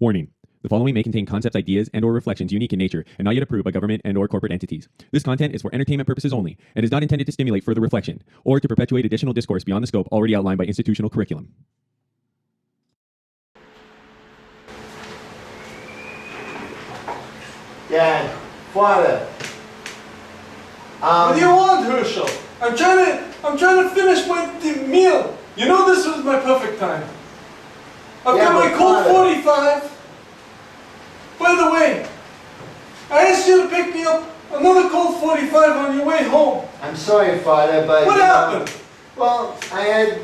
Warning. The following may contain concepts, ideas, and/or reflections unique in nature and not yet approved by government and/or corporate entities. This content is for entertainment purposes only and is not intended to stimulate further reflection or to perpetuate additional discourse beyond the scope already outlined by institutional curriculum. Dad, Father. What do you want, Herschel? I'm trying to finish my meal. You know this was my perfect time. I've got my Colt 45. By the way, I asked you to pick me up another Colt 45 on your way home. I'm sorry, Father, but... What happened? Well, I had,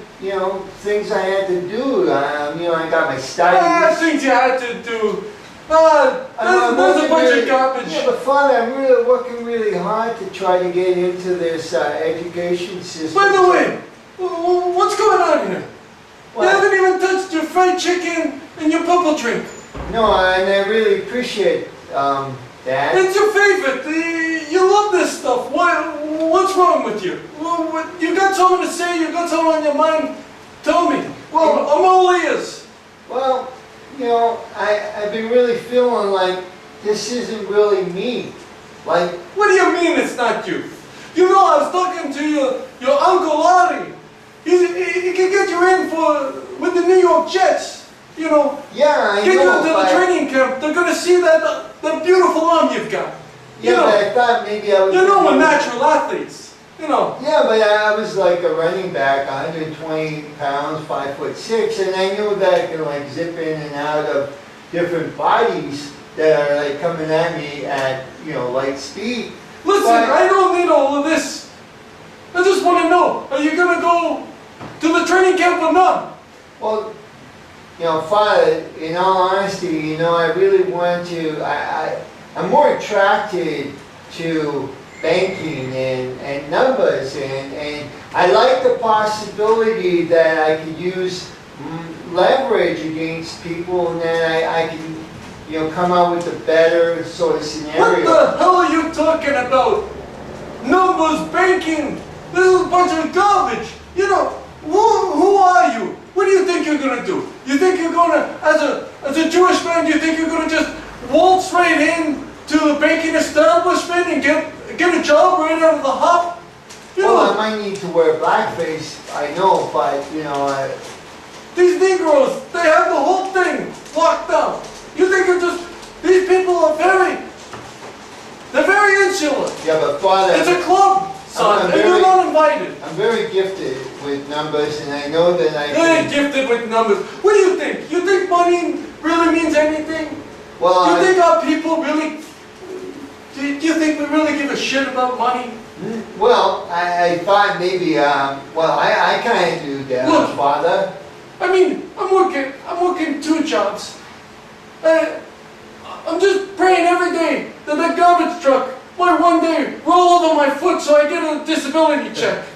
things I had to do. I got my studies. Things you had to do. There's a bunch of garbage. Yeah, but Father, I'm really working really hard to try to get into this education system. By the way, what's going on here? What? You haven't even touched your fried chicken and your purple drink. No, and I really appreciate Dad. It's your favorite. You love this stuff. What's wrong with you? You got something to say? You got something on your mind? Tell me. Well, I'm all ears. Well, I've been really feeling like this isn't really me. Like... What do you mean it's not you? You know, I was talking to your Uncle Artie. He can get you in with the New York Jets. Yeah, I get know, you into the training camp. They're going to see that beautiful arm you've got. Yeah, but I thought maybe I was... we're natural athletes. Yeah, but I was like a running back, 120 pounds, 5'6", and I knew that I could like zip in and out of different bodies that are like coming at me at, light speed. Listen, I don't need all of this. I just want to know, are you going to go to the training camp or not? Well, Father, in all honesty, I really want to, I'm more attracted to banking and numbers, and I like the possibility that I could use leverage against people, and then I can, come out with a better sort of scenario. What the hell are you talking about? Numbers, banking, this is a bunch of garbage. Who are you? What do you think you're going to do? You think you're going to, as a Jewish man, do you think you're going to just waltz right in to the banking establishment and get a job right out of the hop? I might need to wear blackface, I know, but, These Negroes, they have the whole thing locked down. You think these people are they're very insular. Yeah, but Father... It's a club, son, and you're not invited. I'm very gifted with numbers, and I know that I You're gifted with numbers. What do you think? You think money really means anything? Well, do you think our people really... Do you think we really give a shit about money? Well, I thought maybe, I kind of do that, Look, Father. I mean, I'm working 2 jobs. I'm just praying every day that garbage truck might one day roll over my foot so I get a disability check.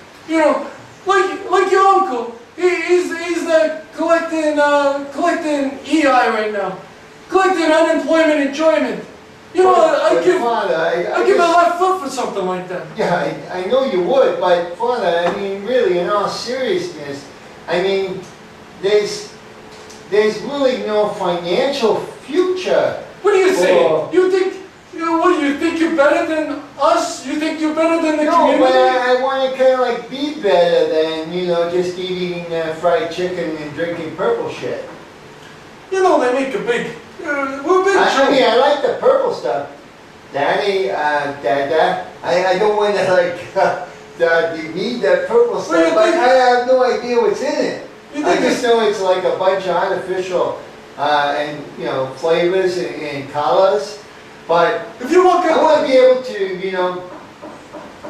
Like your uncle. He's collecting EI right now. Collecting unemployment enjoyment. I'd give my left foot for something like that. Yeah, I know you would, but Father, really, in all seriousness, there's really no financial future. What do you say? You think, you think you're better than us? You think you're better than the community? No, but I want to kind of like be better than, just eating fried chicken and drinking purple shit. They make a big... we're big I like the purple stuff. Daddy, Dada, I don't want to you need that purple stuff, but I have no idea what's in it. I just know it's like a bunch of artificial and flavors and colors. But if you walk I want to be able to,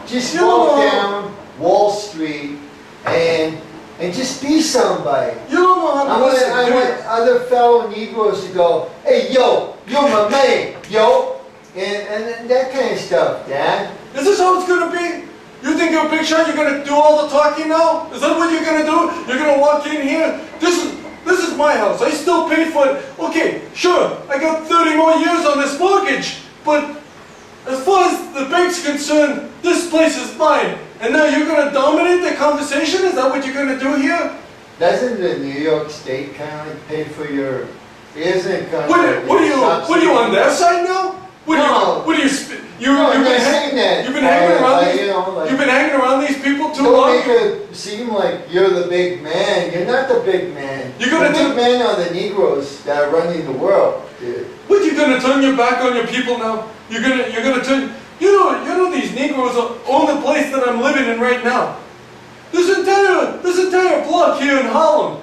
just walk down Wall Street and just be somebody. You don't know how to listen, I want other fellow Negroes to go, hey, yo, you're my man, yo. And that kind of stuff, Dad. Is this how it's going to be? You think you're a big shot, you're going to do all the talking now? Is that what you're going to do? You're going to walk in here? This is my house. I still pay for it. Okay, sure, I got 30 more years on this mortgage, but as far as the bank's concerned, this place is mine. And now you're going to dominate the conversation? Is that what you're going to do here? Doesn't the New York State kind of like pay for your isn't gonna. What are you on their side now? No. I'm not saying that. You've been hanging around these. You know, like, You've been hanging around these people too don't long. make it seem like you're the big man. You're not the big man. You're gonna the big men are the Negroes that are running the world, dude. What, you gonna turn your back on your people now? You're gonna turn. You know these Negroes own the place that I'm living in right now. This entire block here in Harlem,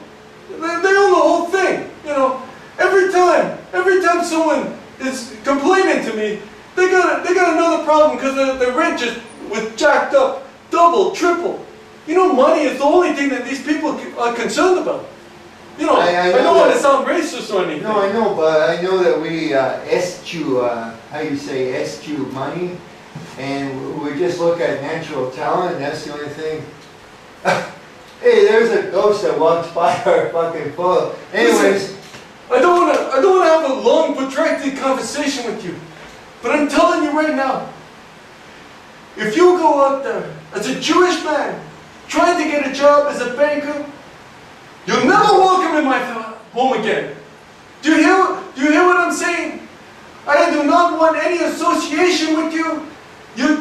they own the whole thing. You know, every time someone is complaining to me, they got another problem because the rent just was jacked up, double, triple. You know, money is the only thing that these people are concerned about. You know, I don't want to sound racist or anything. No, I know, but I know that we eschew, how you say, eschew money, and we just look at natural talent. That's the only thing. Hey, there's a ghost that walks by our fucking phone. Anyways. Listen, I don't want to have a long, protracted conversation with you, but I'm telling you right now, if you go out there as a Jewish man trying to get a job as a banker, you'll never welcome in my home again. Do you hear what I'm saying? I do not want any association with you. You're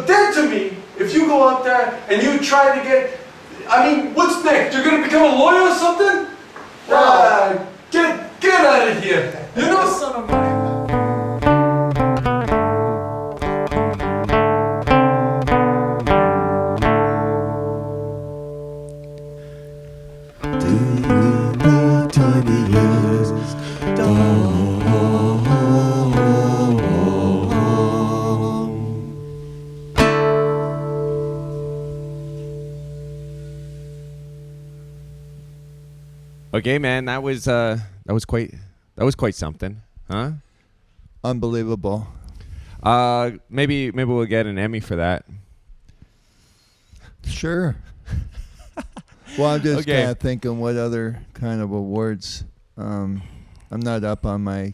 dead to me if you go out there and you try to get. I mean, what's next? You're gonna become a lawyer or something? Get out of here. You know, son of mine. Okay, man, that was quite something, huh? Unbelievable. Maybe we'll get an Emmy for that. Sure. Well, I'm just Okay. kind of thinking what other kind of awards. I'm not up on my.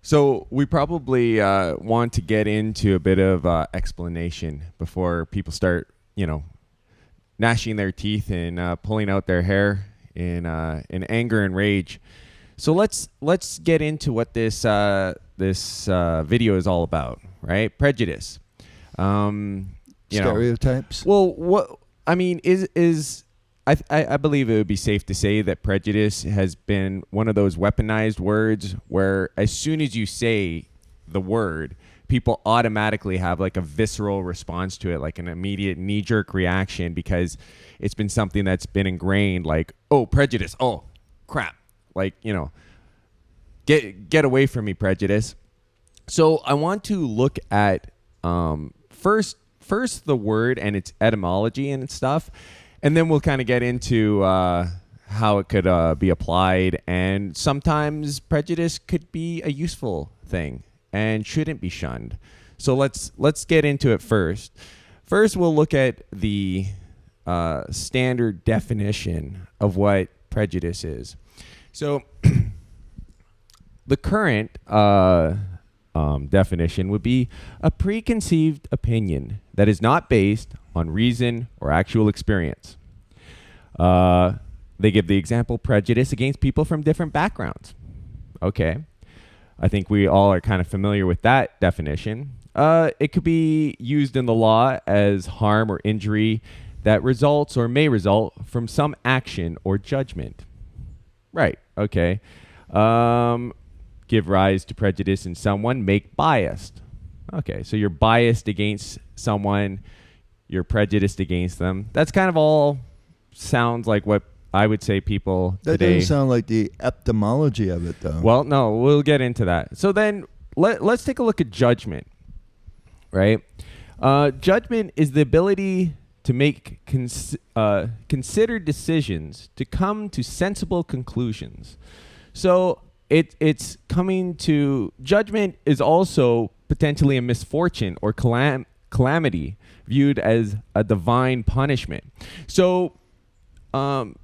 So we probably want to get into a bit of explanation before people start, gnashing their teeth and pulling out their hair in anger and rage. So let's get into what this video is all about, right? Prejudice. Stereotypes. Well, what I mean is I believe it would be safe to say that prejudice has been one of those weaponized words where as soon as you say the word, people automatically have like a visceral response to it, like an immediate knee-jerk reaction because it's been something that's been ingrained, like, oh, prejudice, oh, crap, like, get away from me, prejudice. So I want to look at first the word and its etymology and stuff, and then we'll kind of get into how it could be applied. And sometimes prejudice could be a useful thing and shouldn't be shunned. So let's get into it first. First, we'll look at the standard definition of what prejudice is. So the current definition would be a preconceived opinion that is not based on reason or actual experience. They give the example prejudice against people from different backgrounds. Okay. I think we all are kind of familiar with that definition. It could be used in the law as harm or injury that results or may result from some action or judgment. Right. Okay. Give rise to prejudice in someone, make biased. Okay, so you're biased against someone, you're prejudiced against them. That's kind of all sounds like what I would say people That today. doesn't sound like the etymology of it, though. Well, no, we'll get into that. So then let's take a look at judgment, right? Judgment is the ability to make considered decisions, to come to sensible conclusions. So it's coming to judgment is also potentially a misfortune or calamity viewed as a divine punishment. So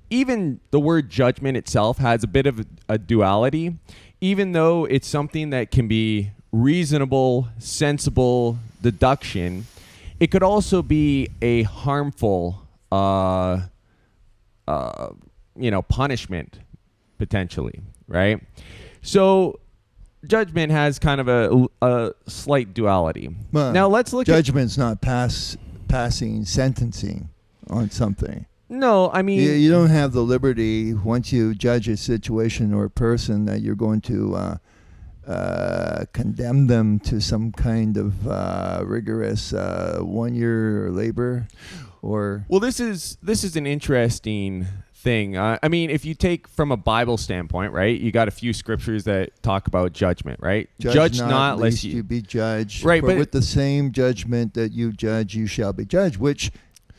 even the word judgment itself has a bit of a duality, even though it's something that can be reasonable, sensible deduction. It could also be a harmful, punishment potentially, right? So judgment has kind of a slight duality. Well, Now let's look judgment's not passing sentencing on something. No, I mean... You don't have the liberty, once you judge a situation or a person, that you're going to condemn them to some kind of rigorous 1 year labor, or... Well, this is an interesting thing. I mean, if you take from a Bible standpoint, right, you got a few scriptures that talk about judgment, right? Judge not lest you be judged. Right, for but with the same judgment that you judge, you shall be judged. Which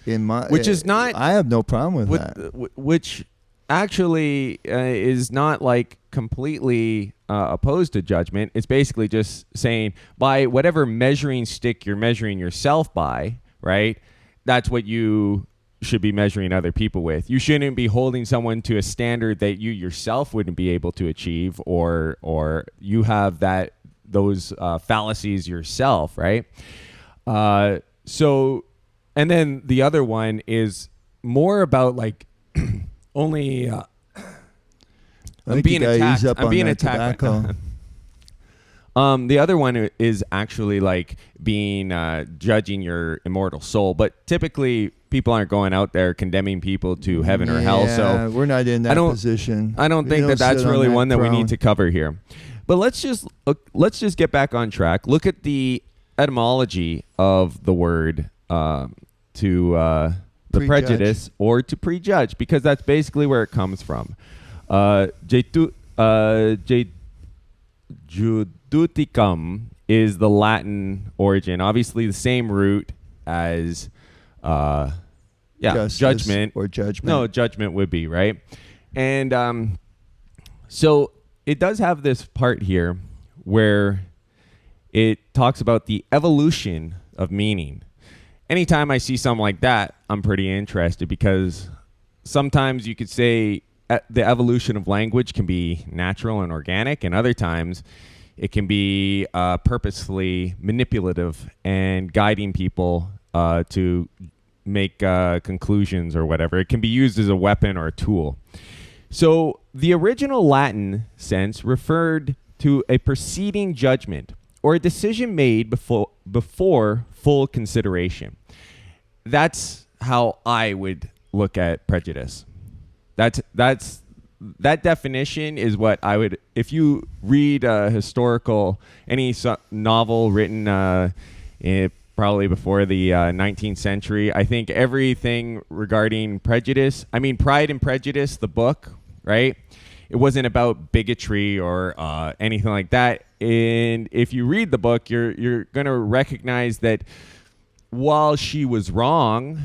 is not... I have no problem with that. Which actually is not like completely opposed to judgment. It's basically just saying by whatever measuring stick you're measuring yourself by, right? That's what you should be measuring other people with. You shouldn't be holding someone to a standard that you yourself wouldn't be able to achieve, or you have those fallacies yourself, right? So, and then the other one is more about like only I'm being attacked. I'm being attacked. The other one is actually like being judging your immortal soul, but typically people aren't going out there condemning people to heaven or hell. So we're not in that position. I don't think that's really one that we need to cover here. But let's just get back on track. Look at the etymology of the word to the prejudice or to prejudge, because that's basically where it comes from. Juduticum is the Latin origin, obviously the same root as judgment or judgment. No, judgment would be, right? And so it does have this part here where it talks about the evolution of meaning. Anytime I see something like that, I'm pretty interested, because sometimes you could say the evolution of language can be natural and organic, and other times it can be purposefully manipulative and guiding people to make conclusions or whatever. It can be used as a weapon or a tool. So the original Latin sense referred to a preceding judgment or a decision made before full consideration. That's how I would look at prejudice. That definition is what I would, if you read any novel written probably before the 19th century, I think everything regarding prejudice, I mean, Pride and Prejudice, the book, right? It wasn't about bigotry or anything like that. And if you read the book, you're going to recognize that while she was wrong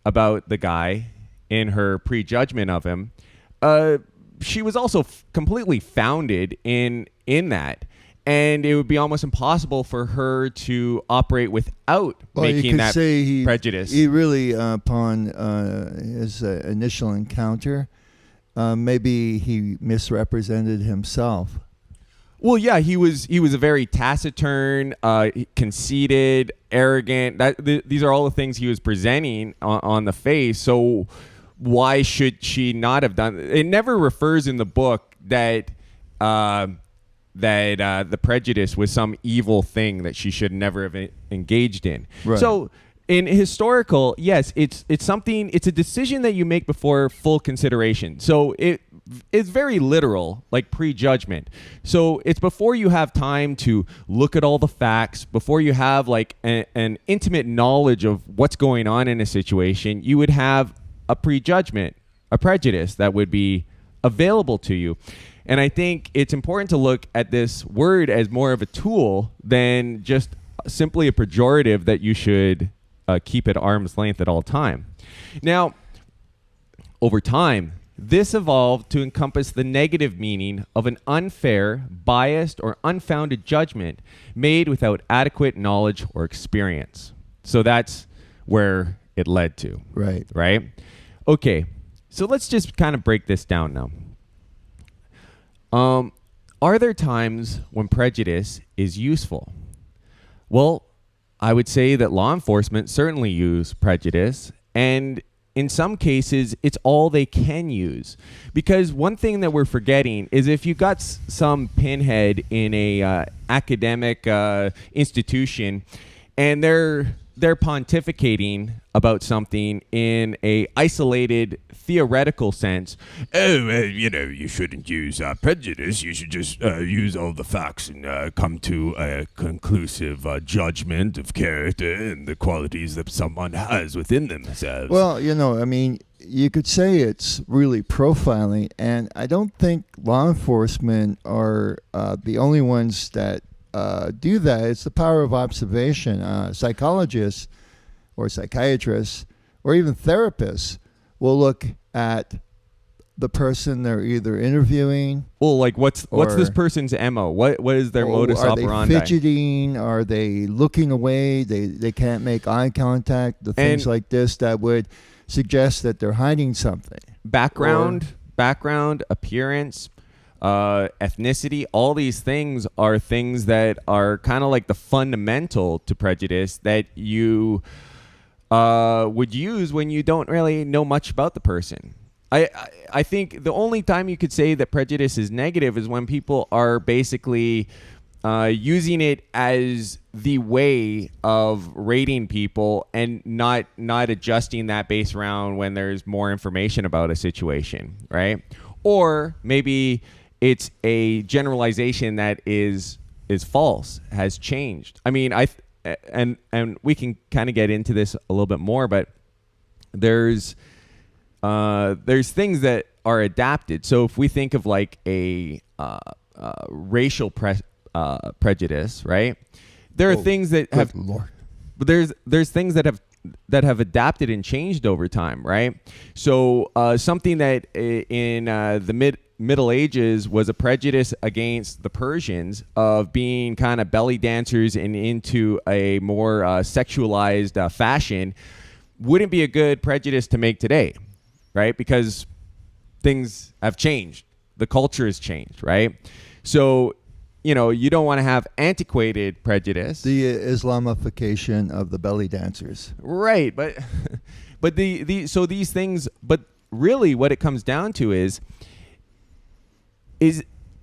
about the guy in her prejudgment of him, she was also completely founded in that. And it would be almost impossible for her to operate without making that prejudice. He really, upon his initial encounter, maybe he misrepresented himself. Well, yeah, he was a very taciturn, conceited, arrogant. These are all the things he was presenting on the face. So why should she not have done it? It never refers in the book that the prejudice was some evil thing that she should never have engaged in. Right. So in historical, yes, it's something. It's a decision that you make before full consideration. So it's very literal, like prejudgment. So it's before you have time to look at all the facts, before you have like an intimate knowledge of what's going on in a situation. You would have a prejudgment, a prejudice that would be available to you. And I think it's important to look at this word as more of a tool than just simply a pejorative that you should keep at arm's length at all time. Now, over time, this evolved to encompass the negative meaning of an unfair, biased, or unfounded judgment made without adequate knowledge or experience. So that's where it led to. Right. Right? Okay, so let's just kind of break this down now. Are there times when prejudice is useful? Well, I would say that law enforcement certainly use prejudice, and in some cases, it's all they can use. Because one thing that we're forgetting is if you got some pinhead in a academic institution and they're pontificating about something in a isolated theoretical sense. You shouldn't use prejudice. You should just use all the facts and come to a conclusive judgment of character and the qualities that someone has within themselves. Well, you could say it's really profiling, and I don't think law enforcement are the only ones that do that. It's the power of observation. Psychologists or psychiatrists or even therapists will look at the person they're either interviewing. Well, like what's this person's MO? What is their modus operandi? Are they fidgeting? Are they looking away? They can't make eye contact. The things like this that would suggest that they're hiding something. Background, appearance, ethnicity, all these things are things that are kind of like the fundamental to prejudice that you would use when you don't really know much about the person. I think the only time you could say that prejudice is negative is when people are basically using it as the way of rating people and not adjusting that base around when there's more information about a situation, right? Or maybe it's a generalization that is false, has changed. I mean, and we can kind of get into this a little bit more, but there's things that are adapted. So if we think of like a racial prejudice, right? There are things that have, but there's things that have adapted and changed over time, right? So something that in the Middle Ages was a prejudice against the Persians of being kind of belly dancers and into a more sexualized fashion wouldn't be a good prejudice to make today, right? Because things have changed. The culture has changed, right? So, you don't want to have antiquated prejudice. The Islamification of the belly dancers. Right, but so these things, but really what it comes down to is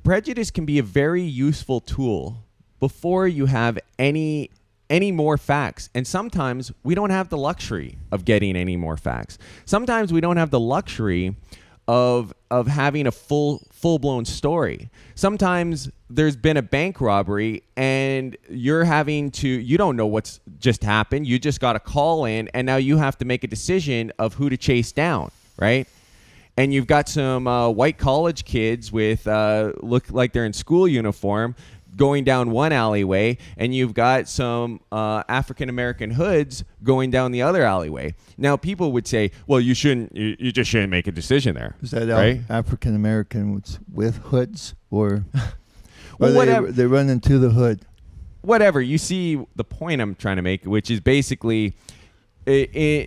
prejudice can be a very useful tool before you have any more facts. And sometimes we don't have the luxury of getting any more facts. Sometimes we don't have the luxury of having a full-blown story. Sometimes there's been a bank robbery and you don't know what's just happened. You just got a call in and now you have to make a decision of who to chase down, right? And you've got some white college kids with look like they're in school uniform going down one alleyway, and you've got some African-American hoods going down the other alleyway. Now, people would say, well, you just shouldn't make a decision there. Is that right? African-Americans with hoods or well, whatever. They run into the hood? Whatever. You see the point I'm trying to make, which is basically... in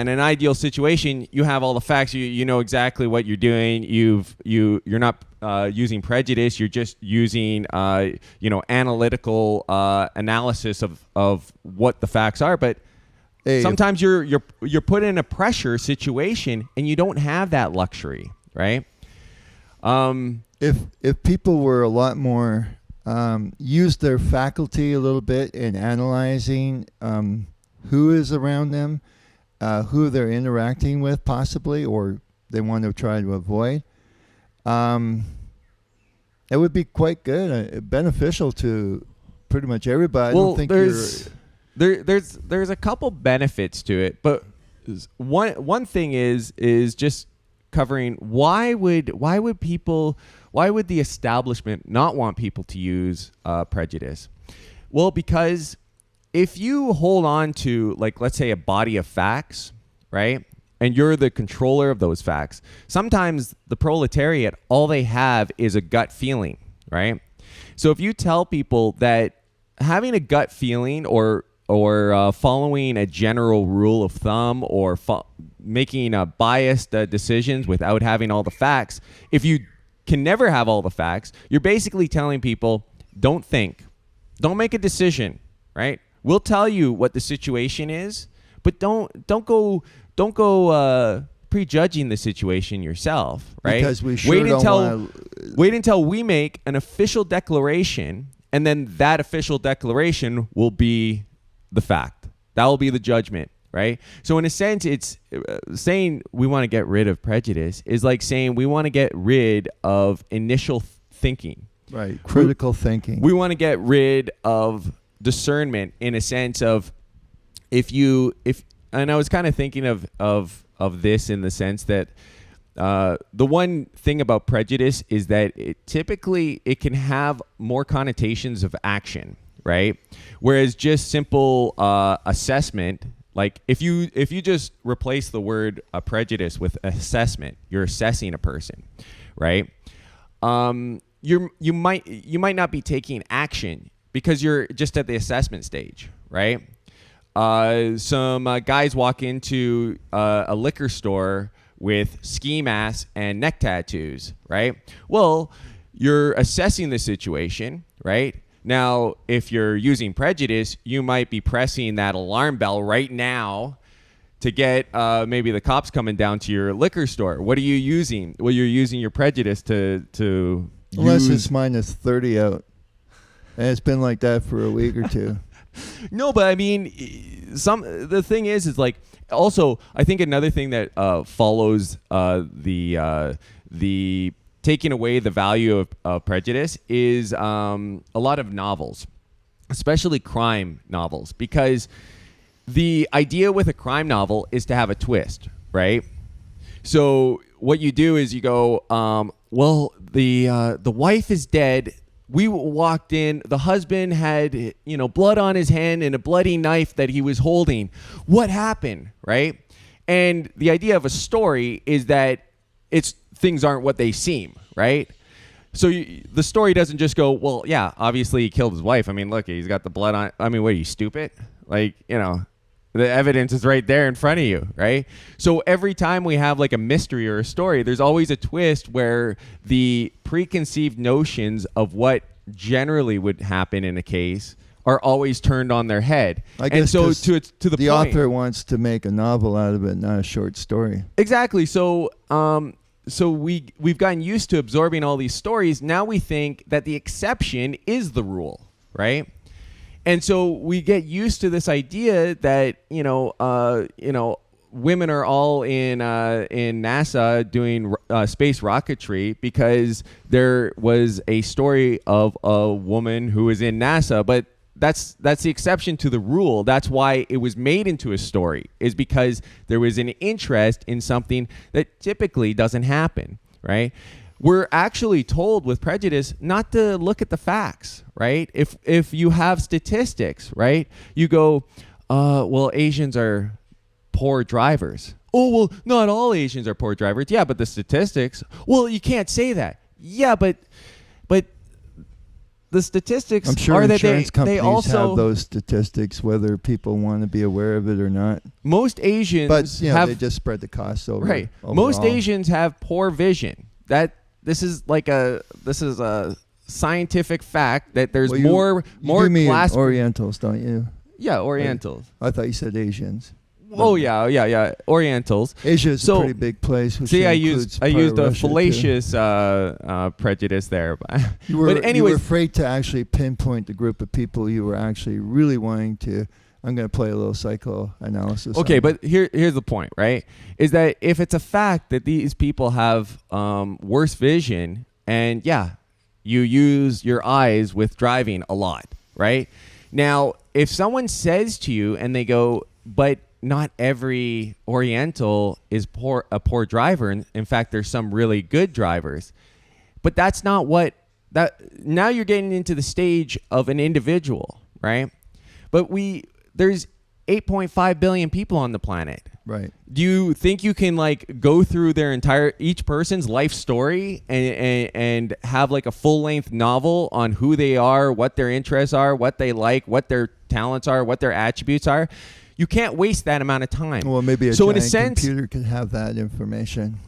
an ideal situation, you have all the facts. You know exactly what you're doing. You're not using prejudice. You're just using analytical analysis of what the facts are. But sometimes you're put in a pressure situation and you don't have that luxury, right? If people were a lot more use their faculty a little bit in analyzing. Who is around them, who they're interacting with possibly, or they want to try to avoid. It would be quite good, beneficial to pretty much everybody. Well, I don't think there's a couple benefits to it, but one thing is just covering why would the establishment not want people to use prejudice? Well, because if you hold on to, like, let's say a body of facts, right, and you're the controller of those facts, sometimes the proletariat, all they have is a gut feeling, right? So if you tell people that having a gut feeling or following a general rule of thumb or making biased decisions without having all the facts, if you can never have all the facts, you're basically telling people, don't think, don't make a decision, right? We'll tell you what the situation is, but don't go don't go prejudging the situation yourself, right? Because we sure don't want to... Wait until we make an official declaration, and then that official declaration will be the fact. That will be the judgment, right? So in a sense, it's saying we want to get rid of prejudice is like saying we want to get rid of initial thinking. Right, critical thinking. We want to get rid of discernment in a sense of if and I was kind of thinking of this in the sense that the one thing about prejudice is that it can have more connotations of action, right? Whereas just simple assessment, like if you just replace the word prejudice with assessment, you're assessing a person, right? You might not be taking action because you're just at the assessment stage, right? Some guys walk into a liquor store with ski masks and neck tattoos, right? Well, you're assessing the situation, right? Now, if you're using prejudice, you might be pressing that alarm bell right now to get maybe the cops coming down to your liquor store. What are you using? Well, you're using your prejudice to Unless it's minus 30 out. And it's been like that for a week or two. No, but I mean, the thing is like also I think another thing that follows the taking away the value of prejudice is a lot of novels, especially crime novels, because the idea with a crime novel is to have a twist, right? So what you do is you go, well, the wife is dead. We walked in. The husband had, blood on his hand and a bloody knife that he was holding. What happened, right? And the idea of a story is that things aren't what they seem, right? So the story doesn't just go, well, yeah, obviously he killed his wife. I mean, look, he's got the blood on. I mean, what, are you stupid? Like, the evidence is right there in front of you, right? So every time we have like a mystery or a story, there's always a twist where the preconceived notions of what generally would happen in a case are always turned on their head. I guess and so to the point, author wants to make a novel out of it, not a short story. Exactly. So we've gotten used to absorbing all these stories. Now we think that the exception is the rule, right? And so we get used to this idea that women are all in NASA doing space rocketry because there was a story of a woman who was in NASA, but that's the exception to the rule. That's why it was made into a story, is because there was an interest in something that typically doesn't happen, right? We're actually told with prejudice not to look at the facts, right? If you have statistics, right, you go, well, Asians are poor drivers. Oh, well, not all Asians are poor drivers. Yeah, but the statistics, well, you can't say that. Yeah, but the statistics I'm sure are that insurance they companies also have those statistics, whether people want to be aware of it or not. Most Asians they just spread the costs over. Right. Overall. Most Asians have poor vision. This is a scientific fact that there's more you mean class Orientals, don't you? Yeah, Orientals. I thought you said Asians. Oh yeah, Orientals. Asia is a pretty big place. See, I used a fallacious prejudice there, you were anyways, afraid to actually pinpoint the group of people you were actually really wanting to. I'm going to play a little psychoanalysis. Okay, but here's the point, right? Is that if it's a fact that these people have worse vision, and yeah, you use your eyes with driving a lot, right? Now, if someone says to you and they go, but not every Oriental is a poor driver. In fact, there's some really good drivers. But that's not now you're getting into the stage of an individual, right? But there's 8.5 billion people on the planet. Right. Do you think you can go through each person's life story and have a full-length novel on who they are, what their interests are, what they like, what their talents are, what their attributes are? You can't waste that amount of time. Well, maybe a giant computer could have that information.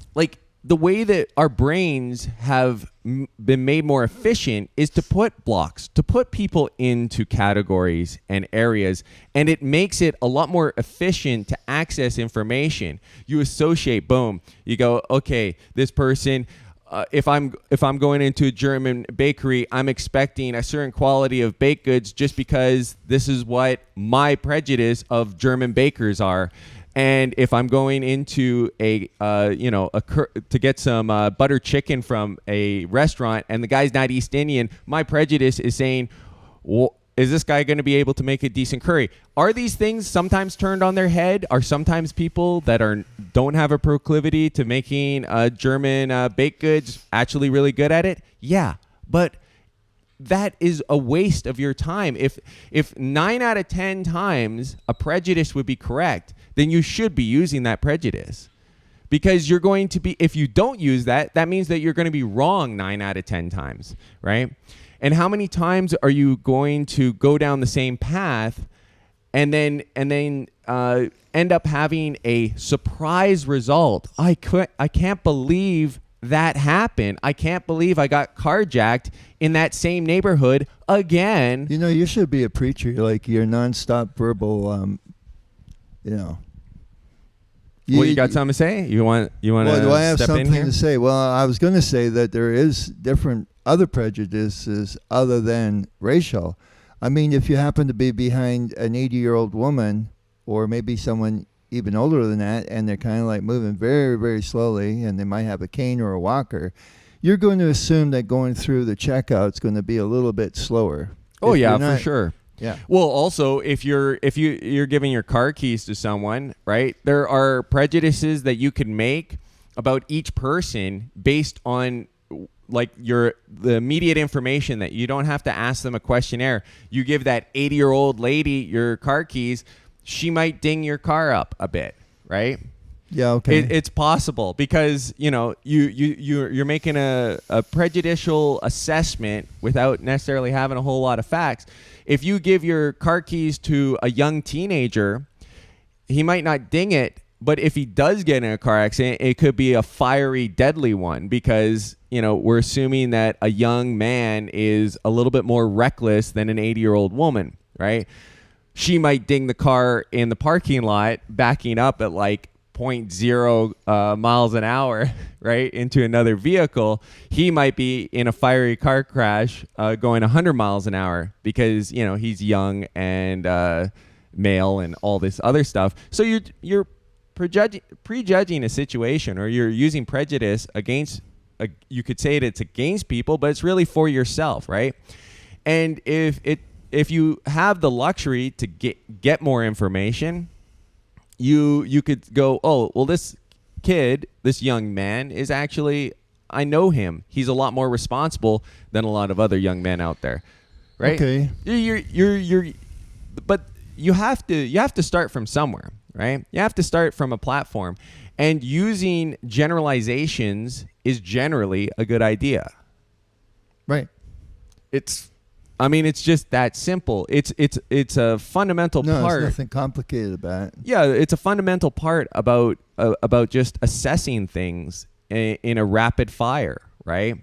the way that our brains have been made more efficient is to put blocks, to put people into categories and areas, and it makes it a lot more efficient to access information. You associate, boom, you go, okay, this person, if I'm going into a German bakery, I'm expecting a certain quality of baked goods just because this is what my prejudice of German bakers are. And if I'm going into to get some butter chicken from a restaurant and the guy's not East Indian, my prejudice is saying, well, is this guy going to be able to make a decent curry? Are these things sometimes turned on their head? Are sometimes people that don't have a proclivity to making German baked goods actually really good at it? Yeah, but that is a waste of your time. If 9 out of 10 times a prejudice would be correct, then you should be using that prejudice. Because you're going to be, if you don't use that, that means that you're going to be wrong 9 out of 10 times, right? And how many times are you going to go down the same path and then end up having a surprise result? I can't believe that happened. I can't believe I got carjacked in that same neighborhood again. You know, you should be a preacher. Like, your nonstop verbal, Well, you got something to say? You want well, do I have step in something here? to say? Well, I was going to say that there is different other prejudices other than racial. I mean, if you happen to be behind an 80-year-old woman, or maybe someone even older than that, and they're kind of like moving very, very slowly, and they might have a cane or a walker, you're going to assume that going through the checkout's going to be a little bit slower. Oh, If yeah, you're not- for sure. Yeah. Well, also, if you're giving your car keys to someone, right? There are prejudices that you can make about each person based on like the immediate information that you don't have to ask them a questionnaire. You give that 80-year-old lady your car keys, she might ding your car up a bit, right? Yeah, okay. It's possible because you're making a prejudicial assessment without necessarily having a whole lot of facts. If you give your car keys to a young teenager, he might not ding it, but if he does get in a car accident, it could be a fiery, deadly one because we're assuming that a young man is a little bit more reckless than an 80-year-old woman, right? She might ding the car in the parking lot, backing up at like 0.0 miles an hour, right, into another vehicle. He might be in a fiery car crash going 100 miles an hour because, he's young and male and all this other stuff. So you're prejudging a situation, or you're using prejudice against, you could say it's against people, but it's really for yourself, right? And if you have the luxury to get more information, you could go, oh, well, this young man is actually, I know him. He's a lot more responsible than a lot of other young men out there, right? Okay. But you have to start from somewhere, right? You have to start from a platform, and using generalizations is generally a good idea. Right. It's just that simple. It's a fundamental part. No, there's nothing complicated about it. Yeah, it's a fundamental part about just assessing things in a rapid fire, right?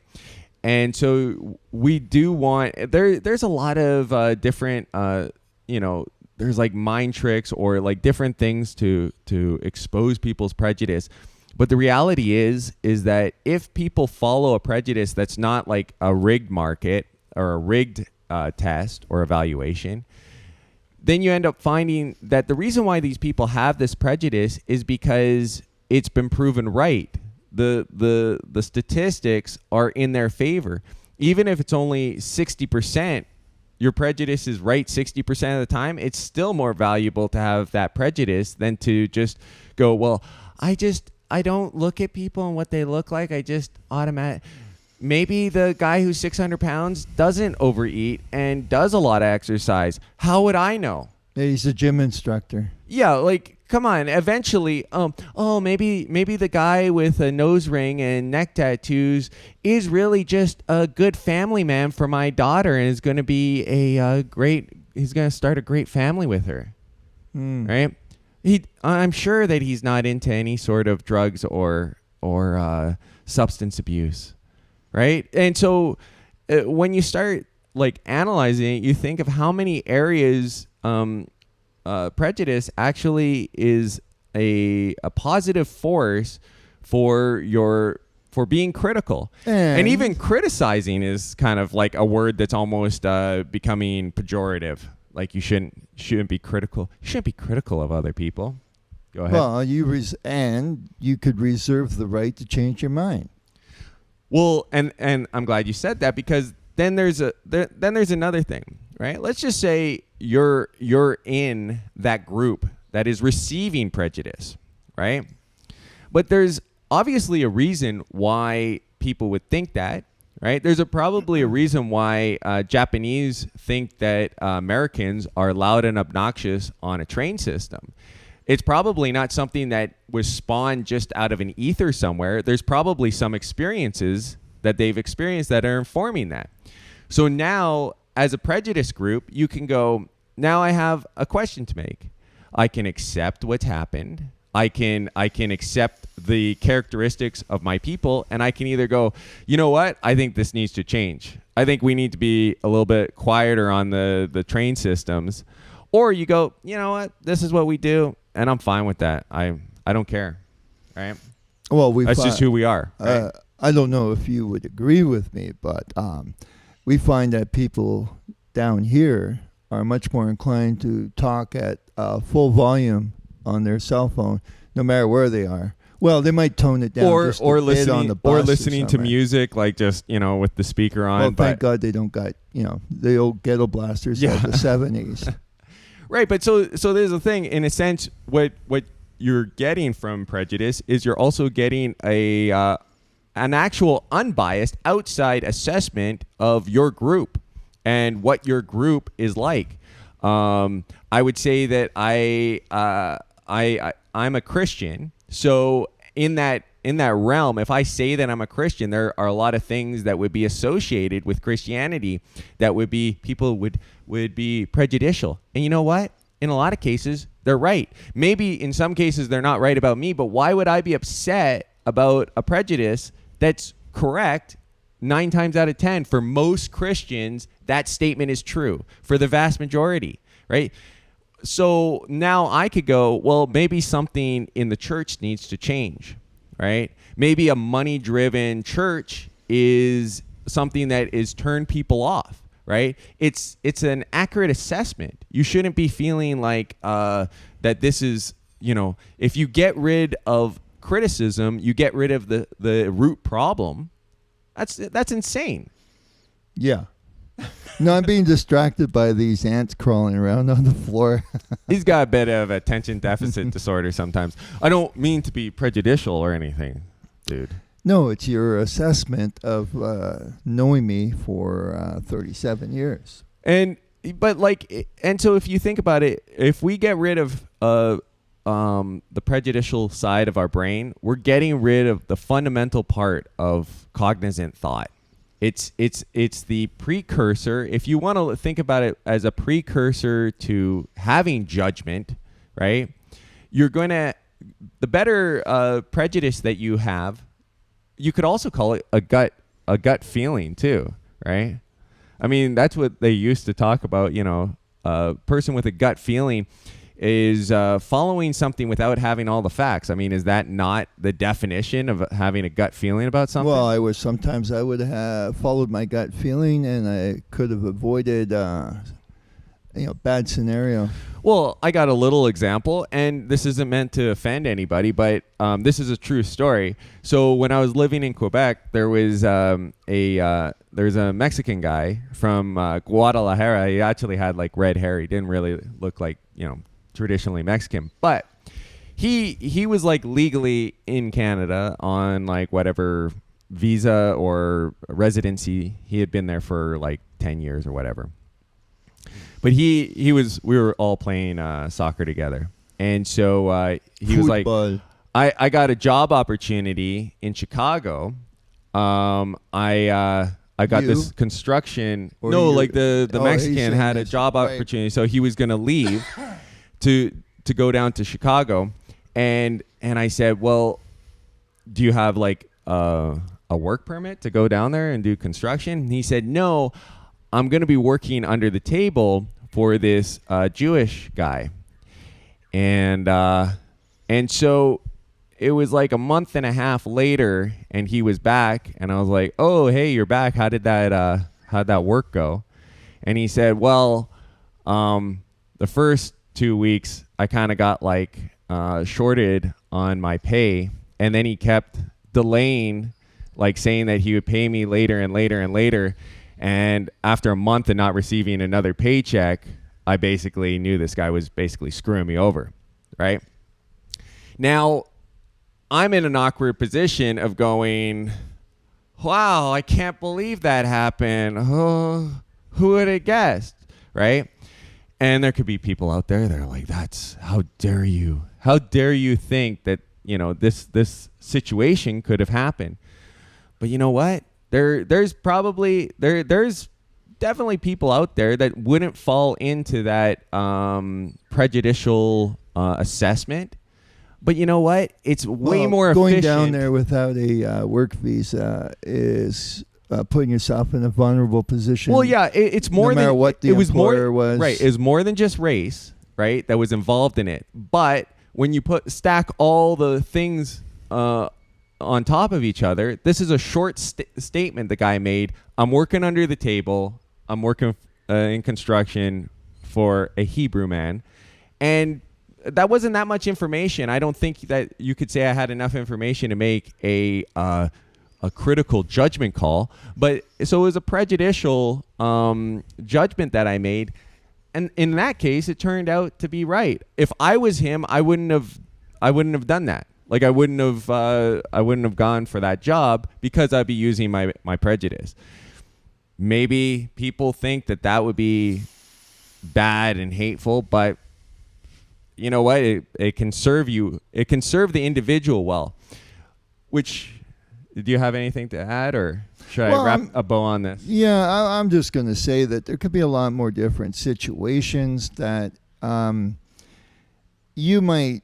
And so we do want there's a lot of different there's like mind tricks or like different things to expose people's prejudice. But the reality is that if people follow a prejudice that's not like a rigged market or a rigged test or evaluation, then you end up finding that the reason why these people have this prejudice is because it's been proven right. The statistics are in their favor. Even if it's only 60%, your prejudice is right 60% of the time, it's still more valuable to have that prejudice than to just go, well, I don't look at people and what they look like. I just maybe the guy who's 600 pounds doesn't overeat and does a lot of exercise. How would I know? He's a gym instructor. Yeah, like, come on. Eventually, maybe the guy with a nose ring and neck tattoos is really just a good family man for my daughter and is going to be he's going to start a great family with her. Right? I'm sure that he's not into any sort of drugs or or substance abuse, right? And so when you start like analyzing it, you think of how many areas prejudice actually is a positive force for being critical. And even criticizing is kind of like a word that's almost becoming pejorative. Like you shouldn't be critical. You shouldn't be critical of other people. Go ahead. Well, you could reserve the right to change your mind. Well, and I'm glad you said that, because then there's another thing, right? Let's just say you're in that group that is receiving prejudice, right? But there's obviously a reason why people would think that, right? There's probably a reason why Japanese think that Americans are loud and obnoxious on a train system. It's probably not something that was spawned just out of an ether somewhere. There's probably some experiences that they've experienced that are informing that. So now, as a prejudice group, you can go, now I have a question to make. I can accept what's happened. I can accept the characteristics of my people, and I can either go, you know what? I think this needs to change. I think we need to be a little bit quieter on the train systems. Or you go, you know what? This is what we do, and I'm fine with that. I don't care, right? Well, that's just who we are. Right? I don't know if you would agree with me, but we find that people down here are much more inclined to talk at full volume on their cell phone, no matter where they are. Well, they might tone it down or just a bit on the bus listening to somewhere. Music, like just with the speaker on. Well, thank God they don't got the old ghetto blasters of the 70s. Right, but so there's a thing, in a sense, what you're getting from prejudice is you're also getting an actual unbiased outside assessment of your group and what your group is like. I would say that I'm a Christian, so in that realm, if I say that I'm a Christian, there are a lot of things that would be associated with Christianity that would be people would be prejudicial. And you know what? In a lot of cases, they're right. Maybe in some cases they're not right about me, but why would I be upset about a prejudice that's correct 9 times out of 10? For most Christians, that statement is true. For the vast majority, right? So now I could go, well, maybe something in the church needs to change, right? Maybe a money-driven church is something that is turned people off, right? It's an accurate assessment. You shouldn't be feeling like that this is, if you get rid of criticism, you get rid of the root problem. That's insane. Yeah. No, I'm being distracted by these ants crawling around on the floor. He's got a bit of attention deficit disorder sometimes. I don't mean to be prejudicial or anything, dude. No, it's your assessment of knowing me for 37 years. And so if you think about it, if we get rid of the prejudicial side of our brain, we're getting rid of the fundamental part of cognizant thought. It's the precursor. If you want to think about it as a precursor to having judgment, right? The better prejudice that you have, you could also call it a gut feeling too, right? I mean, that's what they used to talk about. A person with a gut feeling is following something without having all the facts. I mean, is that not the definition of having a gut feeling about something? Well, sometimes I would have followed my gut feeling, and I could have avoided bad scenario. Well, I got a little example, and this isn't meant to offend anybody, but this is a true story. So when I was living in Quebec, there was there's a Mexican guy from Guadalajara. He actually had like red hair. He didn't really look like traditionally Mexican, but he was like legally in Canada on like whatever visa or residency. He had been there for like 10 years or whatever. But we were all playing soccer together. And so he was like, I got a job opportunity in Chicago. I got this construction. Or no, like the Mexican had a job right. opportunity. So he was going to leave to go down to Chicago. And I said, well, do you have like a work permit to go down there and do construction? And he said, no, I'm going to be working under the table for this Jewish guy. And so it was like a month and a half later, and he was back, and I was like, oh, hey, you're back. How'd that work go? And he said, well, the first 2 weeks I kind of got like shorted on my pay, and then he kept delaying, like saying that he would pay me later and later and later. And after a month of not receiving another paycheck, I basically knew this guy was basically screwing me over, right? Now, I'm in an awkward position of going, wow, I can't believe that happened. Oh, who would have guessed, right? And there could be people out there that are like, how dare you think that, you know, this situation could have happened. But you know what? There's definitely people out there that wouldn't fall into that prejudicial assessment. But you know what? It's way more going efficient. Down there without a work visa is putting yourself in a vulnerable position. Well, yeah, it's more no matter than what the employer was. Right, it was more than just race, right? That was involved in it. But when you stack all the things on top of each other, this is a short statement the guy made. I'm working under the table. I'm working in construction for a Hebrew man, and that wasn't that much information. I don't think that you could say I had enough information to make a critical judgment call. But so it was a prejudicial judgment that I made, and in that case, it turned out to be right. If I was him, I wouldn't have done that. Like I wouldn't have gone for that job because I'd be using my prejudice. Maybe people think that would be bad and hateful, but you know what? It can serve you. It can serve the individual well. Which, do you have anything to add, or should I wrap a bow on this? Yeah, I'm just going to say that there could be a lot more different situations that you might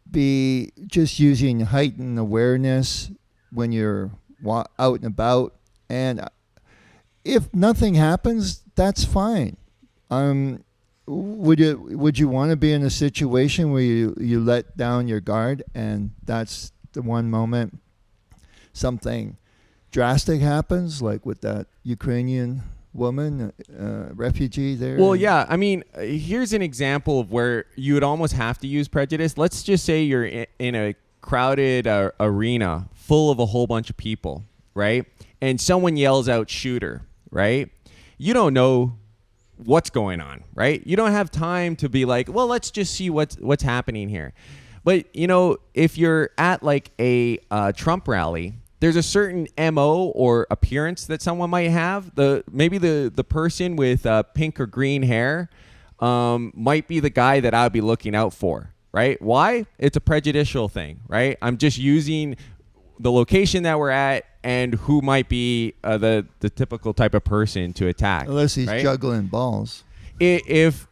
be just using heightened awareness when you're out and about, and if nothing happens, that's fine. Would you want to be in a situation where you let down your guard, and that's the one moment something drastic happens, like with that Ukrainian woman, refugee there? Well, yeah. I mean, here's an example of where you would almost have to use prejudice. Let's just say you're in a crowded arena full of a whole bunch of people, right? And someone yells out "shooter," right? You don't know what's going on, right? You don't have time to be like, well, let's just see what's happening here. But, you know, if you're at like a Trump rally, there's a certain MO or appearance that someone might have. Maybe the person with pink or green hair might be the guy that I'd be looking out for, right? Why? It's a prejudicial thing, right? I'm just using the location that we're at and who might be the typical type of person to attack. Unless he's right? juggling balls. If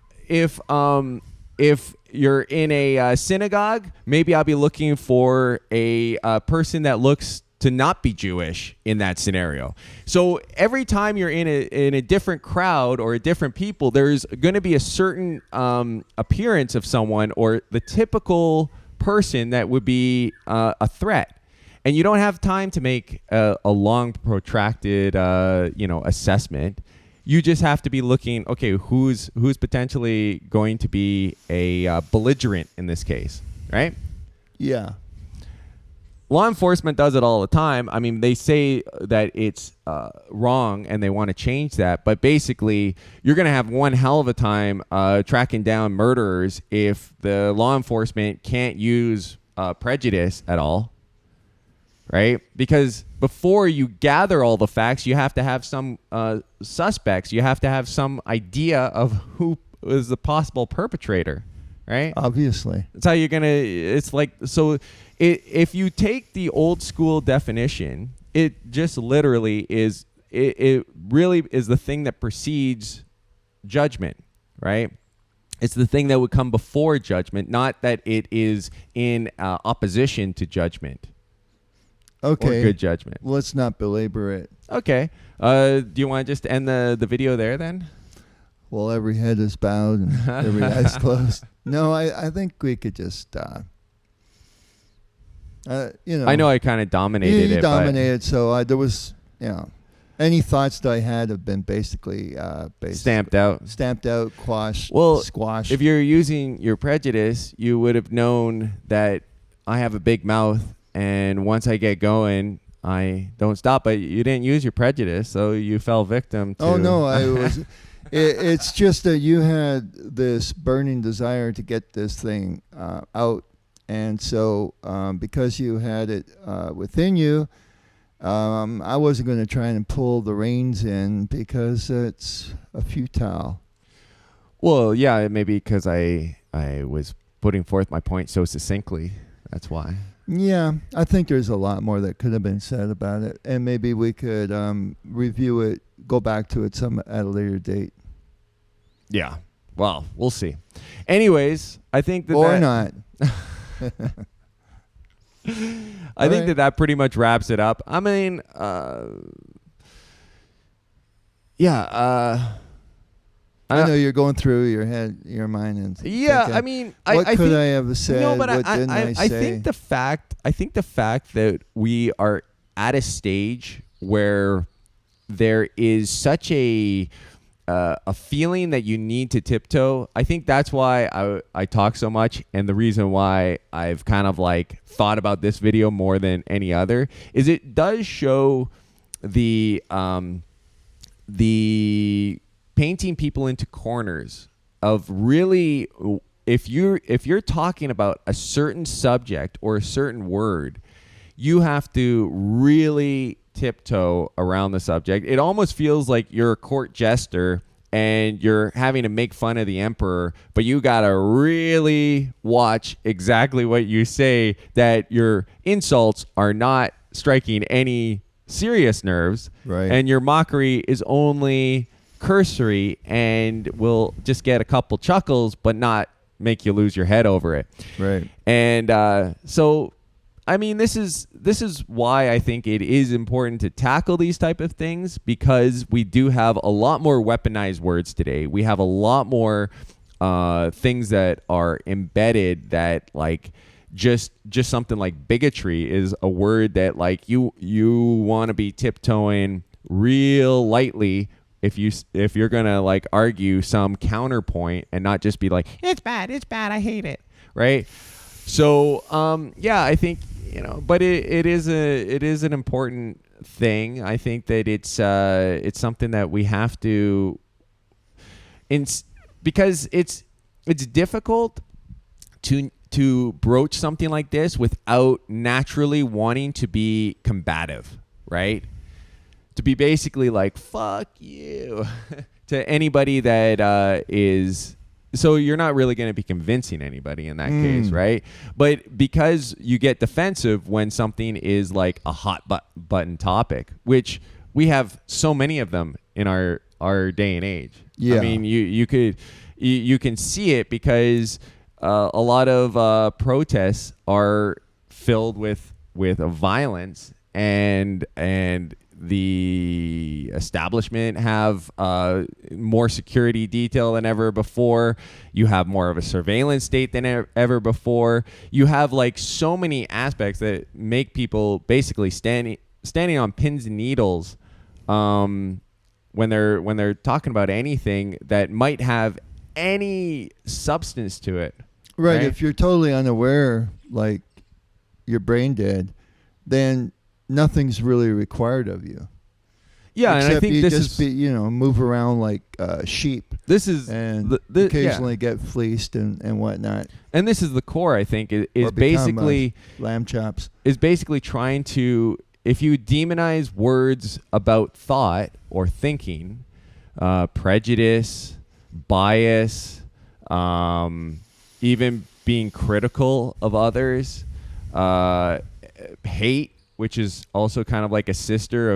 you're in a synagogue, maybe I'll be looking for a person that looks to not be Jewish in that scenario. So every time you're in a different crowd or a different people, there's going to be a certain appearance of someone or the typical person that would be a threat. And you don't have time to make a long, protracted, assessment. You just have to be looking, okay, who's potentially going to be a belligerent in this case, right? Yeah. Law enforcement does it all the time. I mean, they say that it's wrong and they want to change that. But basically, you're going to have one hell of a time tracking down murderers if the law enforcement can't use prejudice at all. Right? Because before you gather all the facts, you have to have some suspects. You have to have some idea of who is the possible perpetrator, right? Obviously. That's how you're going to, it's like, so if you take the old school definition, it just literally is, it really is the thing that precedes judgment, right? It's the thing that would come before judgment, not that it is in opposition to judgment. Okay. or good judgment. Let's not belabor it. Okay. Do you want to just end the video there then? Well, every head is bowed and every eye's closed. No, I think we could just, you know. I know I kind of dominated you it. dominated, so there was, you know, any thoughts that I had have been basically Stamped out. stamped out, quashed, Well, squashed. if you're using your prejudice, you would have known that I have a big mouth, and once I get going, I don't stop. But you didn't use your prejudice, so you fell victim to... Oh, no, I was... It's just that you had this burning desire to get this thing out. And so because you had it within you, I wasn't going to try and pull the reins in because it's a futile. Well, yeah, maybe because I was putting forth my point so succinctly. That's why. Yeah, I think there's a lot more that could have been said about it. And maybe we could review it, go back to it at a later date. Yeah. Well, we'll see. Anyways, I think that... Or not. I think that pretty much wraps it up. I mean, yeah. I know you're going through your head, your mind, and yeah. thinking, I mean, what I could think, I have said? No, but what didn't I say? think the fact that we are at a stage where there is such a feeling that you need to tiptoe. I think that's why I talk so much, and the reason why I've kind of like thought about this video more than any other is it does show the painting people into corners of really, if you're talking about a certain subject or a certain word, you have to really tiptoe around the subject. It almost feels like you're a court jester and you're having to make fun of the emperor, but you gotta really watch exactly what you say, that your insults are not striking any serious nerves, Right. and your mockery is only cursory and will just get a couple chuckles but not make you lose your head over it. Right. And so I mean, this is why I think it is important to tackle these type of things, because we do have a lot more weaponized words today. We have a lot more things that are embedded that, like, just something like bigotry is a word that, like, you want to be tiptoeing real lightly if you're gonna, like, argue some counterpoint and not just be like, it's bad, I hate it, right? So yeah, I think, you know, but it is an important thing. I think that it's something that we have to, because it's difficult to broach something like this without naturally wanting to be combative, right? To be basically like, fuck you to anybody that is. So you're not really going to be convincing anybody in that case, right? But because you get defensive when something is like a hot button topic, which we have so many of them in our day and age. Yeah. I mean, you can see it because a lot of protests are filled with violence, and the establishment have more security detail than ever before. You have more of a surveillance state than ever before. You have, like, so many aspects that make people basically standing on pins and needles when they're talking about anything that might have any substance to it. Right. If you're totally unaware, like you're brain dead, then nothing's really required of you. Yeah, except and I think you this just is move around like sheep. This is and occasionally get fleeced and whatnot. And this is the core, I think, is Or become, basically lamb chops. Is basically trying to, if you demonize words about thought or thinking, prejudice, bias, even being critical of others, hate, which is also kind of like a sister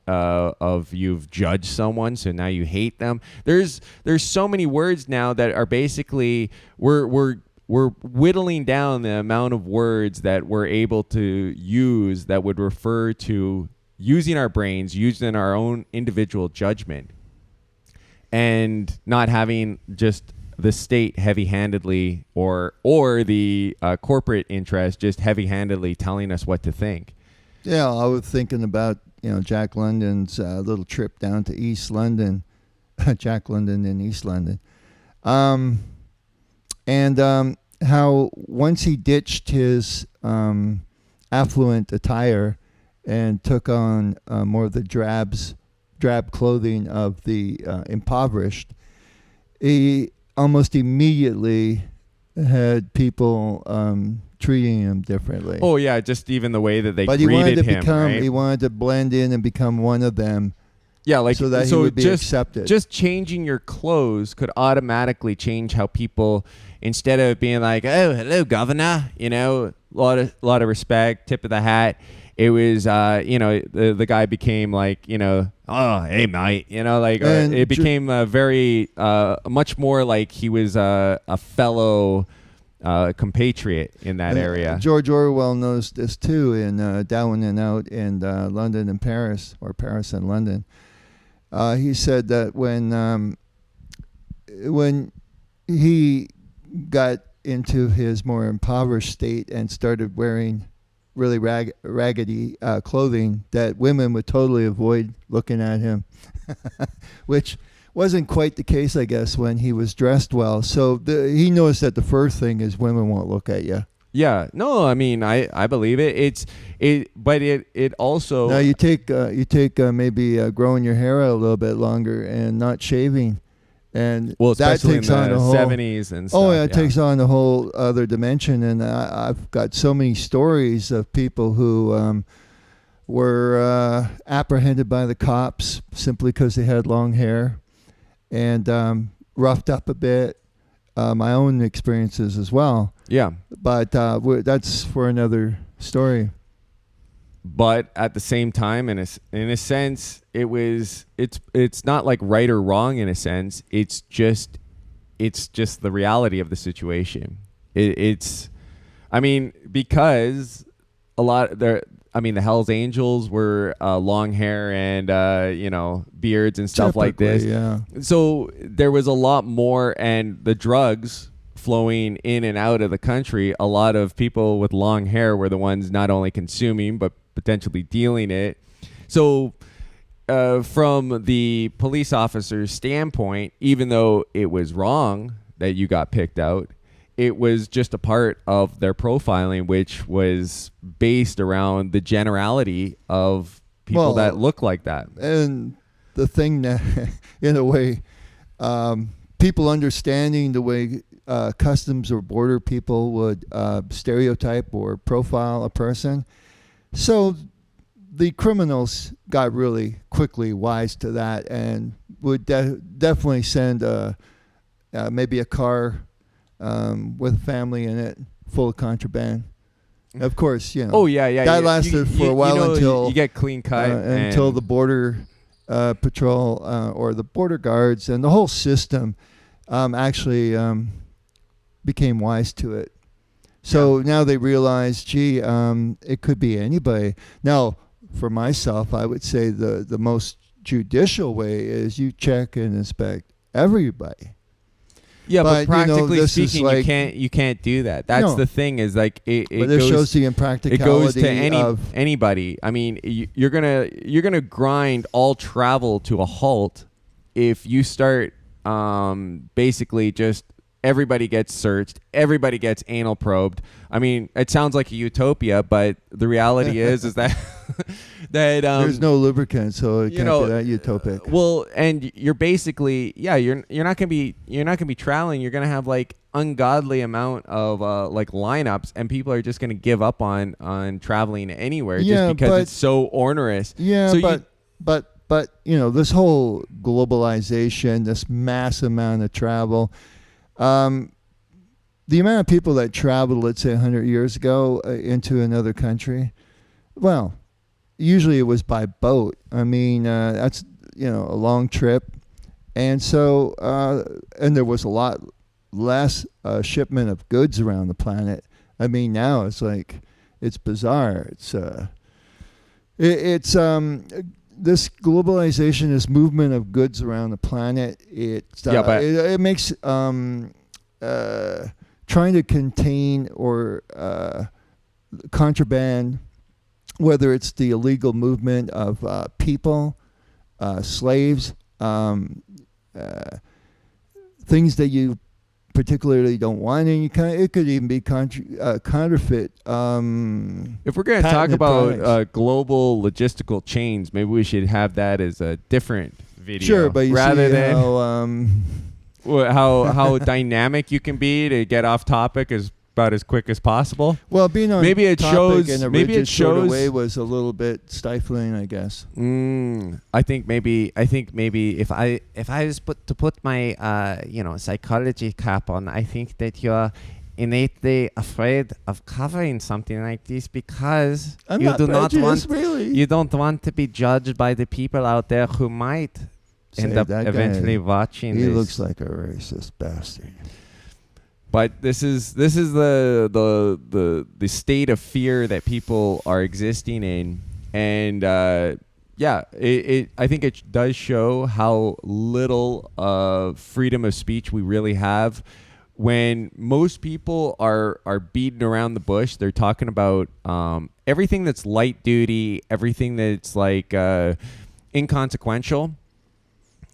of you've judged someone, so now you hate them. There's so many words now that are basically we're we're whittling down the amount of words that we're able to use that would refer to using our brains, using our own individual judgment, and not having just the state heavy-handedly or the corporate interest just heavy-handedly telling us what to think. Yeah, I was thinking about Jack London's little trip down to East London, Jack London in East London, and how once he ditched his affluent attire and took on more of the drab clothing of the impoverished, he almost immediately had people treating him differently. Oh yeah, just even the way that they but greeted him. Right? He wanted to blend in and become one of them. Yeah, like so that he would be accepted. Just changing your clothes could automatically change how people, instead of being like, "Oh, hello, governor," a lot of respect, tip of the hat. It was, the guy became like, "Oh, hey, mate," it became very much more like he was a fellow compatriot in that area. George Orwell knows this too in Down and Out in London and Paris, or Paris and London. He said that when he got into his more impoverished state and started wearing really raggedy clothing, that women would totally avoid looking at him, which wasn't quite the case, I guess, when he was dressed well. So he knows that the first thing is women won't look at you. Yeah, no, I mean, I believe it. But it also. Now you take maybe growing your hair out a little bit longer and not shaving, and that takes on a whole 70s and stuff. Oh yeah, it takes on a whole other dimension. And I've got so many stories of people who were apprehended by the cops simply because they had long hair and roughed up a bit. My own experiences as well. Yeah. But that's for another story. But at the same time, in a sense, it's not like right or wrong in a sense. It's just the reality of the situation. Because the Hells Angels were long hair and beards and stuff like this. Yeah. So there was a lot more, and the drugs flowing in and out of the country. A lot of people with long hair were the ones not only consuming but potentially dealing it. So from the police officer's standpoint, even though it was wrong that you got picked out, it was just a part of their profiling, which was based around the generality of people that look like that. And the thing that, in a way, people understanding the way customs or border people would stereotype or profile a person. So the criminals got really quickly wise to that and would definitely send maybe a car with a family in it, full of contraband. Of course, Oh yeah. That lasted for a while until you get clean cut until the border patrol or the border guards and the whole system actually became wise to it. So now they realize, it could be anybody. Now, for myself, I would say the most judicial way is you check and inspect everybody. Yeah, but practically speaking, you can't do that. That's the thing. Is like it shows the impracticality. It goes to anybody. I mean, you're gonna grind all travel to a halt if you start basically just everybody gets searched, everybody gets anal probed. I mean, it sounds like a utopia, but the reality is that there's no lubricant, so it can't be that utopic. Well, and you're basically you're not gonna be traveling. You're gonna have like ungodly amount of like lineups, and people are just gonna give up on traveling anywhere just because it's so onerous. Yeah, so but this whole globalization, this mass amount of travel. The amount of people that traveled, let's say 100 years ago into another country, well, usually it was by boat. I mean, that's, a long trip. And so, and there was a lot less shipment of goods around the planet. I mean, now it's like it's bizarre. It's this globalization, this movement of goods around the planet. It makes trying to contain or contraband, whether it's the illegal movement of people, slaves, things that you particularly don't want, and it could even be counterfeit. If we're going to talk about global logistical chains, maybe we should have that as a different video. Sure, but rather than how dynamic you can be to get off topic is about as quick as possible. Well, being on maybe it topic shows in a maybe rigid it shows sort of way was a little bit stifling, I guess. I think maybe if I was to put my psychology cap on, I think that you're innately afraid of covering something like this because you don't want to be judged by the people out there who might end up eventually watching this. He looks like a racist bastard. But this is the state of fear that people are existing in, and I think it does show how little freedom of speech we really have. When most people are beating around the bush, they're talking about everything that's light duty, everything that's like inconsequential.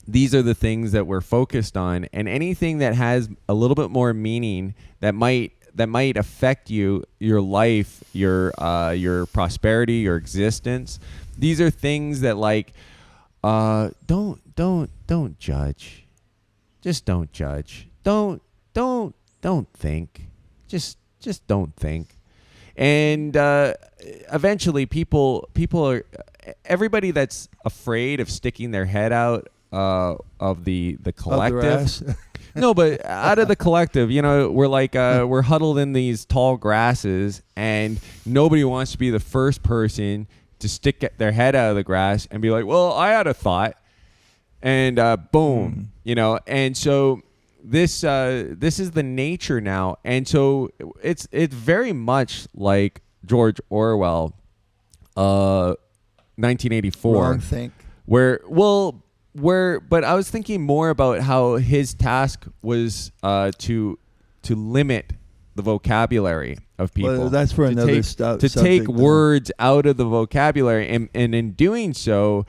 These are the things that we're focused on, and anything that has a little bit more meaning that might affect you, your life, your prosperity, your existence. These are things that don't judge. Just don't judge. Don't think. Just don't think. And eventually, people are everybody that's afraid of sticking their head out of the collective. No, but out of the collective, we're like we're huddled in these tall grasses, and nobody wants to be the first person to stick their head out of the grass and be like, "Well, I had a thought," and boom, And so this is the nature now, and so it's very much like George Orwell, 1984. Wrong think. But I was thinking more about how his task was to limit the vocabulary of people. Well, that's for another stuff. To take words out of the vocabulary, and in doing so,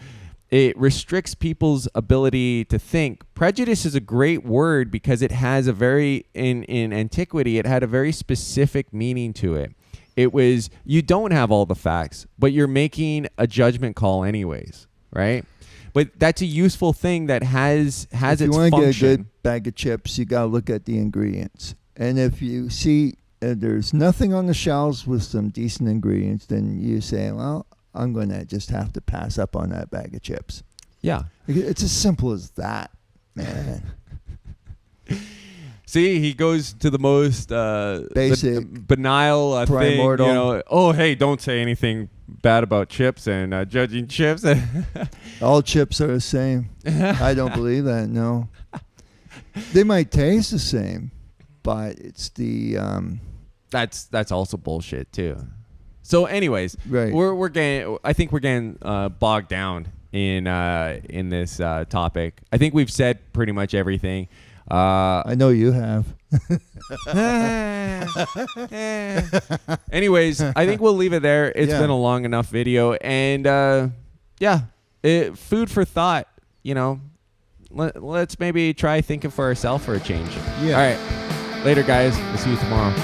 it restricts people's ability to think. Prejudice is a great word because it has in antiquity, it had a very specific meaning to it. It was, you don't have all the facts, but you're making a judgment call anyways, right? But that's a useful thing that has its function. If you want to get a good bag of chips, you got to look at the ingredients. And if you see there's nothing on the shelves with some decent ingredients, then you say, well, I'm going to just have to pass up on that bag of chips. Yeah. It's as simple as that, man. See, he goes to the most basic, banal primordial thing. Oh, hey, don't say anything bad about chips and judging chips. All chips are the same. I don't believe that. No, they might taste the same, but it's the that's also bullshit too. So, anyways, right. I think we're getting bogged down in this topic. I think we've said pretty much everything. I know you have. Anyways, I think we'll leave it there. It's been a long enough video, and food for thought. Let's maybe try thinking for ourselves for a change. Yeah. All right. Later, guys. We'll see you tomorrow.